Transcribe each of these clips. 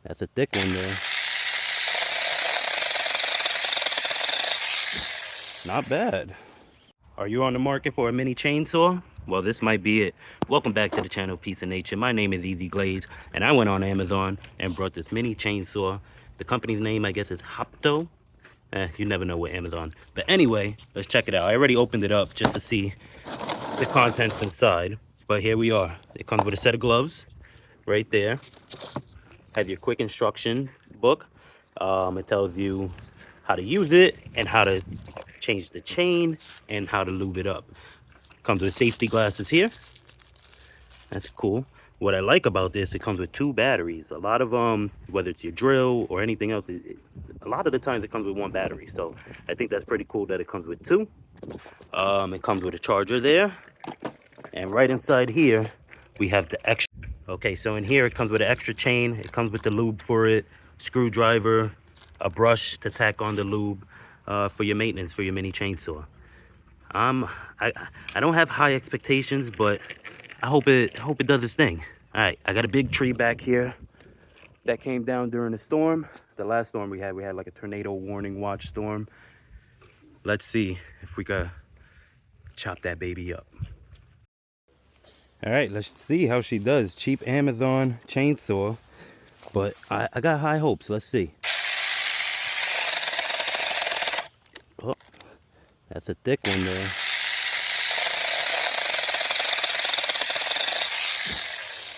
That's a thick one there. Not bad. Are you on the market for a mini chainsaw? Well, this might be it. Welcome back to the channel Peace of Nature. My name is Easy Glaze, and I went on Amazon and brought this mini chainsaw. The company's name, I guess, is HOPTO. You never know with Amazon. But anyway, let's check it out. I already opened it up just to see the contents inside. But here we are. It comes with a set of gloves right there. Have your quick instruction book. It tells you how to use it and how to change the chain and how to lube it up. Comes with safety glasses here. That's cool. What I like about this, it comes with 2 batteries. A lot of whether it's your drill or anything else, a lot of the times it comes with 1 battery. So I think that's pretty cool that it comes with 2. It comes with a charger there, and right inside here we have the extra. Okay, so in here it comes with an extra chain. It comes with the lube for it, screwdriver, a brush to tack on the lube for your maintenance for your mini chainsaw. I don't have high expectations, but I hope it does its thing. All right, I got a big tree back here that came down during the storm. The last storm we had like a tornado warning watch storm. Let's see if we could chop that baby up. All right, let's see how she does. Cheap Amazon chainsaw, but I got high hopes. Let's see. Oh, that's a thick one there.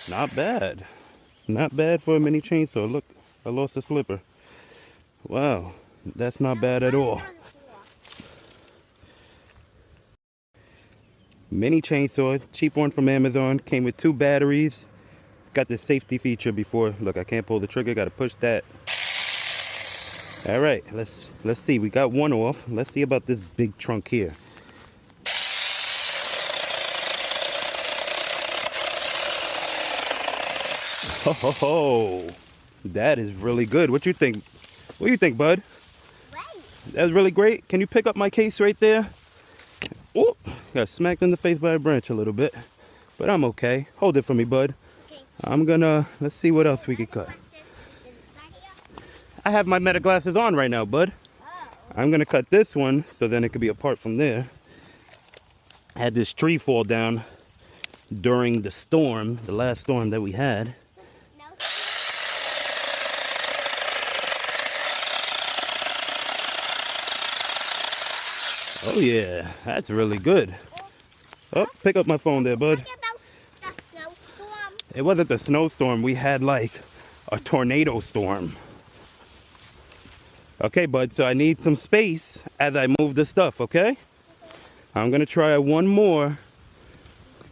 Not bad. Not bad for a mini chainsaw. Look, I lost a slipper. Wow, that's not bad at all. Mini chainsaw, cheap one from Amazon. Came with 2 batteries. Got the safety feature before. Look, I can't pull the trigger. Got to push that. All right, let's see. We got 1 off. Let's see about this big trunk here. Oh, that is really good. What you think? What do you think, bud? Great. That was really great. Can you pick up my case right there? Oh, got smacked in the face by a branch a little bit, but I'm okay. Hold it for me, bud. Okay. Let's see what else we could cut. I have my meta glasses on right now, bud. Oh. I'm gonna cut this one so then it could be apart from there. I had this tree fall down during the storm, the last storm that we had. Oh yeah, that's really good. Oh, pick up my phone there, bud. It wasn't the snowstorm. We had like a tornado storm. Okay, bud, so I need some space as I move the stuff, okay? I'm gonna try 1 more,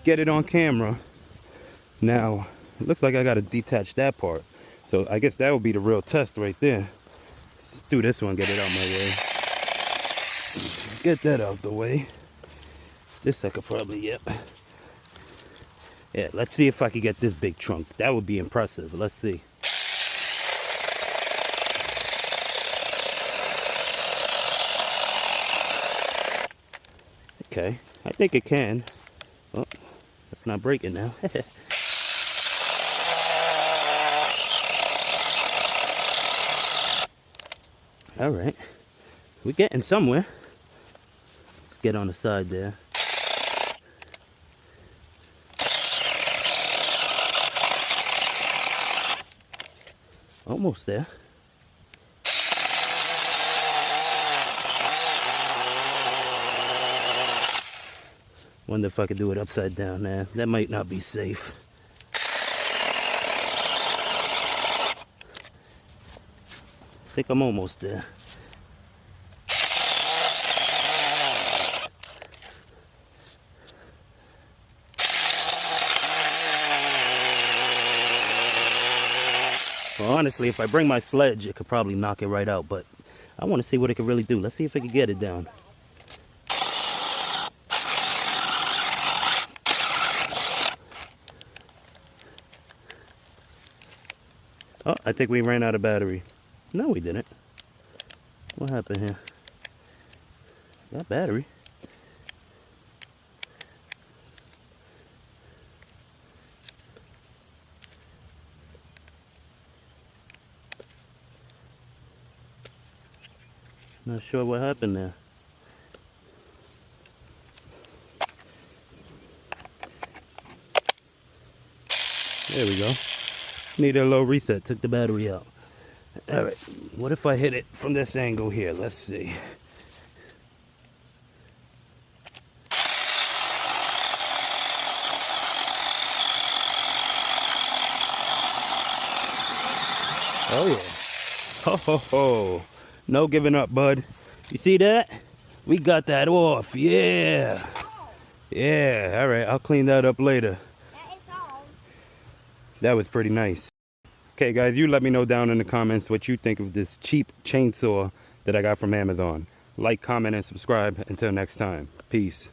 get it on camera. Now, it looks like I gotta detach that part. So I guess that would be the real test right there. Let's do this one, get it out my way. Get that out the way. This I could probably, yep. Yeah, let's see if I could get this big trunk. That would be impressive. Let's see. Okay, I think it can. Oh, it's not breaking now. All right, we're getting somewhere. Let's get on the side there. Almost there. Wonder if I could do it upside down. Nah, that might not be safe. I think I'm almost there. Well, honestly, if I bring my sledge, it could probably knock it right out, but I want to see what it could really do. Let's see if I can get it down. Oh, I think we ran out of battery. No, we didn't. What happened here? Got battery. Not sure what happened there. There we go. Needed a little reset, took the battery out. All right, what if I hit it from this angle here? Let's see. Oh yeah. Ho ho ho. No giving up, bud. You see that? We got that off. Yeah. Yeah. All right, I'll clean that up later. That was pretty nice. Okay, guys, you let me know down in the comments what you think of this cheap chainsaw that I got from Amazon. Like, comment, and subscribe. Until next time. Peace.